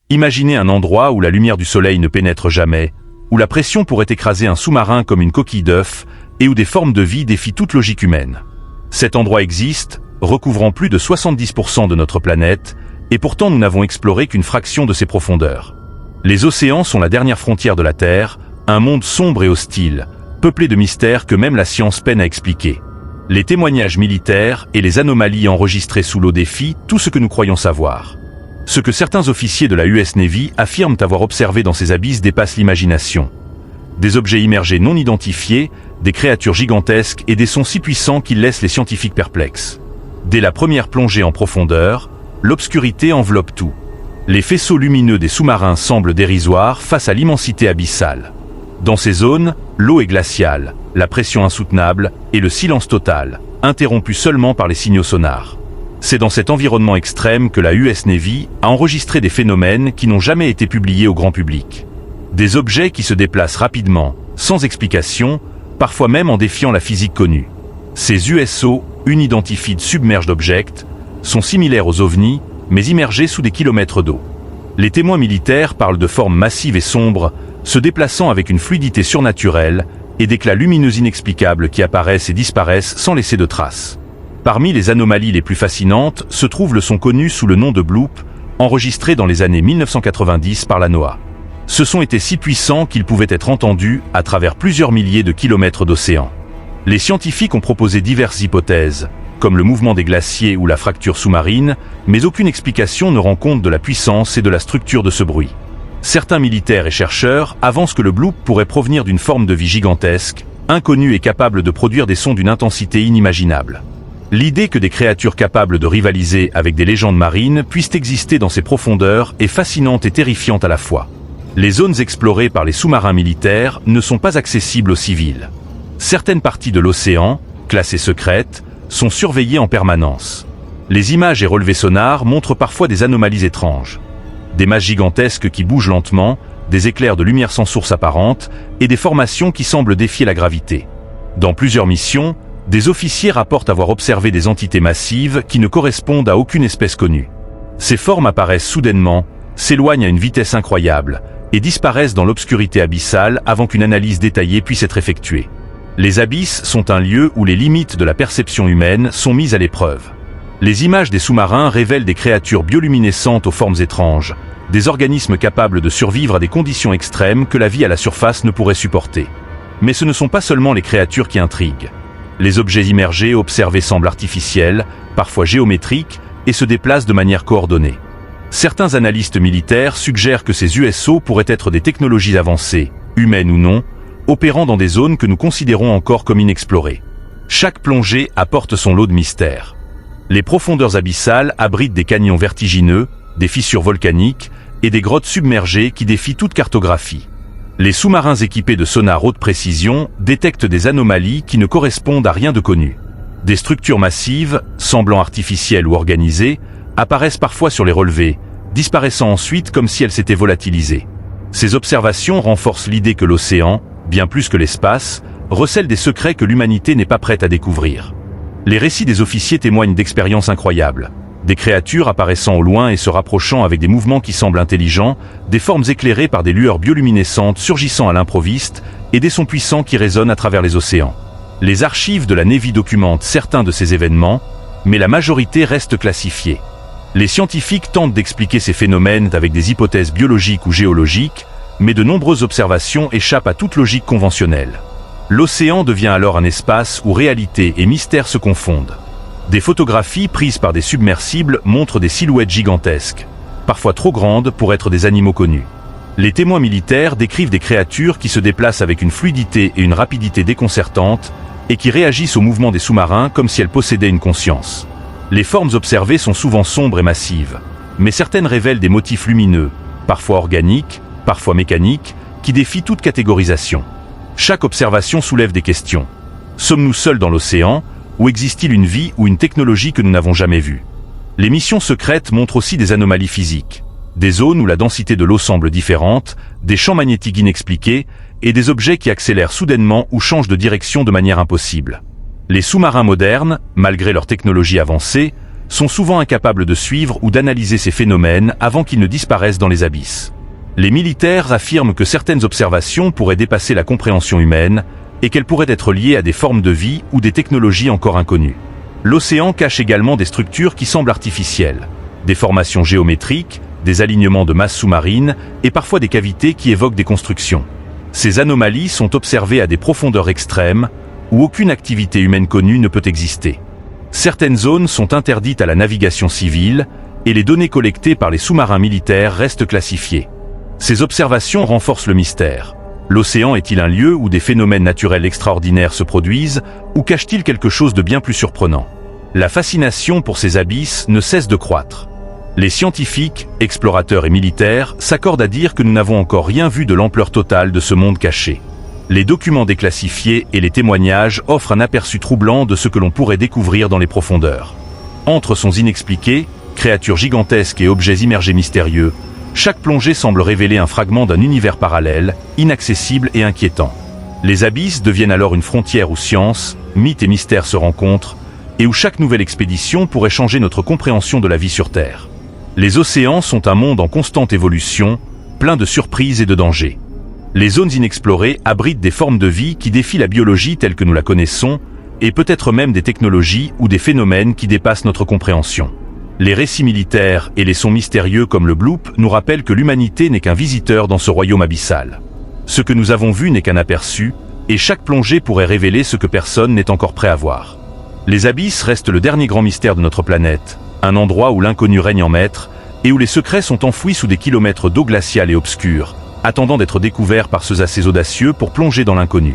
Imaginez un endroit où la lumière du soleil ne pénètre jamais, où la pression pourrait écraser un sous-marin comme une coquille d'œuf, et où des formes de vie défient toute logique humaine. Cet endroit existe, recouvrant plus de 70% de notre planète, et pourtant nous n'avons exploré qu'une fraction de ses profondeurs. Les océans sont la dernière frontière de la Terre, un monde sombre et hostile, peuplé de mystères que même la science peine à expliquer. Les témoignages militaires et les anomalies enregistrées sous l'eau défient tout ce que nous croyons savoir. Ce que certains officiers de la US Navy affirment avoir observé dans ces abysses dépasse l'imagination. Des objets immergés non identifiés, des créatures gigantesques et des sons si puissants qu'ils laissent les scientifiques perplexes. Dès la première plongée en profondeur, l'obscurité enveloppe tout. Les faisceaux lumineux des sous-marins semblent dérisoires face à l'immensité abyssale. Dans ces zones, l'eau est glaciale, la pression insoutenable et le silence total, interrompu seulement par les signaux sonars. C'est dans cet environnement extrême que la US Navy a enregistré des phénomènes qui n'ont jamais été publiés au grand public. Des objets qui se déplacent rapidement, sans explication, parfois même en défiant la physique connue. Ces USO, Unidentified Submerged Objects, sont similaires aux ovnis, mais immergés sous des kilomètres d'eau. Les témoins militaires parlent de formes massives et sombres, se déplaçant avec une fluidité surnaturelle, et d'éclats lumineux inexplicables qui apparaissent et disparaissent sans laisser de traces. Parmi les anomalies les plus fascinantes se trouve le son connu sous le nom de bloop, enregistré dans les années 1990 par la NOAA. Ce son était si puissant qu'il pouvait être entendu à travers plusieurs milliers de kilomètres d'océan. Les scientifiques ont proposé diverses hypothèses, comme le mouvement des glaciers ou la fracture sous-marine, mais aucune explication ne rend compte de la puissance et de la structure de ce bruit. Certains militaires et chercheurs avancent que le bloop pourrait provenir d'une forme de vie gigantesque, inconnue et capable de produire des sons d'une intensité inimaginable. L'idée que des créatures capables de rivaliser avec des légendes marines puissent exister dans ces profondeurs est fascinante et terrifiante à la fois. Les zones explorées par les sous-marins militaires ne sont pas accessibles aux civils. Certaines parties de l'océan, classées secrètes, sont surveillées en permanence. Les images et relevés sonars montrent parfois des anomalies étranges. Des masses gigantesques qui bougent lentement, des éclairs de lumière sans source apparente et des formations qui semblent défier la gravité. Dans plusieurs missions, des officiers rapportent avoir observé des entités massives qui ne correspondent à aucune espèce connue. Ces formes apparaissent soudainement, s'éloignent à une vitesse incroyable et disparaissent dans l'obscurité abyssale avant qu'une analyse détaillée puisse être effectuée. Les abysses sont un lieu où les limites de la perception humaine sont mises à l'épreuve. Les images des sous-marins révèlent des créatures bioluminescentes aux formes étranges, des organismes capables de survivre à des conditions extrêmes que la vie à la surface ne pourrait supporter. Mais ce ne sont pas seulement les créatures qui intriguent. Les objets immergés observés semblent artificiels, parfois géométriques, et se déplacent de manière coordonnée. Certains analystes militaires suggèrent que ces USO pourraient être des technologies avancées, humaines ou non, opérant dans des zones que nous considérons encore comme inexplorées. Chaque plongée apporte son lot de mystères. Les profondeurs abyssales abritent des canyons vertigineux, des fissures volcaniques et des grottes submergées qui défient toute cartographie. Les sous-marins équipés de sonars haute précision détectent des anomalies qui ne correspondent à rien de connu. Des structures massives, semblant artificielles ou organisées, apparaissent parfois sur les relevés, disparaissant ensuite comme si elles s'étaient volatilisées. Ces observations renforcent l'idée que l'océan, bien plus que l'espace, recèle des secrets que l'humanité n'est pas prête à découvrir. Les récits des officiers témoignent d'expériences incroyables. Des créatures apparaissant au loin et se rapprochant avec des mouvements qui semblent intelligents, des formes éclairées par des lueurs bioluminescentes surgissant à l'improviste, et des sons puissants qui résonnent à travers les océans. Les archives de la Navy documentent certains de ces événements, mais la majorité reste classifiée. Les scientifiques tentent d'expliquer ces phénomènes avec des hypothèses biologiques ou géologiques, mais de nombreuses observations échappent à toute logique conventionnelle. L'océan devient alors un espace où réalité et mystère se confondent. Des photographies prises par des submersibles montrent des silhouettes gigantesques, parfois trop grandes pour être des animaux connus. Les témoins militaires décrivent des créatures qui se déplacent avec une fluidité et une rapidité déconcertantes et qui réagissent au mouvement des sous-marins comme si elles possédaient une conscience. Les formes observées sont souvent sombres et massives, mais certaines révèlent des motifs lumineux, parfois organiques, parfois mécaniques, qui défient toute catégorisation. Chaque observation soulève des questions. Sommes-nous seuls dans l'océan, ou existe-t-il une vie ou une technologie que nous n'avons jamais vue? Les missions secrètes montrent aussi des anomalies physiques, des zones où la densité de l'eau semble différente, des champs magnétiques inexpliqués, et des objets qui accélèrent soudainement ou changent de direction de manière impossible. Les sous-marins modernes, malgré leur technologie avancée, sont souvent incapables de suivre ou d'analyser ces phénomènes avant qu'ils ne disparaissent dans les abysses. Les militaires affirment que certaines observations pourraient dépasser la compréhension humaine et qu'elles pourraient être liées à des formes de vie ou des technologies encore inconnues. L'océan cache également des structures qui semblent artificielles, des formations géométriques, des alignements de masse sous-marine et parfois des cavités qui évoquent des constructions. Ces anomalies sont observées à des profondeurs extrêmes où aucune activité humaine connue ne peut exister. Certaines zones sont interdites à la navigation civile et les données collectées par les sous-marins militaires restent classifiées. Ces observations renforcent le mystère. L'océan est-il un lieu où des phénomènes naturels extraordinaires se produisent ou cache-t-il quelque chose de bien plus surprenant? La fascination pour ces abysses ne cesse de croître. Les scientifiques, explorateurs et militaires s'accordent à dire que nous n'avons encore rien vu de l'ampleur totale de ce monde caché. Les documents déclassifiés et les témoignages offrent un aperçu troublant de ce que l'on pourrait découvrir dans les profondeurs. Entre sons inexpliqués, créatures gigantesques et objets immergés mystérieux, chaque plongée semble révéler un fragment d'un univers parallèle, inaccessible et inquiétant. Les abysses deviennent alors une frontière où science, mythe et mystère se rencontrent, et où chaque nouvelle expédition pourrait changer notre compréhension de la vie sur Terre. Les océans sont un monde en constante évolution, plein de surprises et de dangers. Les zones inexplorées abritent des formes de vie qui défient la biologie telle que nous la connaissons, et peut-être même des technologies ou des phénomènes qui dépassent notre compréhension. Les récits militaires et les sons mystérieux comme le bloop nous rappellent que l'humanité n'est qu'un visiteur dans ce royaume abyssal. Ce que nous avons vu n'est qu'un aperçu, et chaque plongée pourrait révéler ce que personne n'est encore prêt à voir. Les abysses restent le dernier grand mystère de notre planète, un endroit où l'inconnu règne en maître, et où les secrets sont enfouis sous des kilomètres d'eau glaciale et obscure, attendant d'être découverts par ceux assez audacieux pour plonger dans l'inconnu.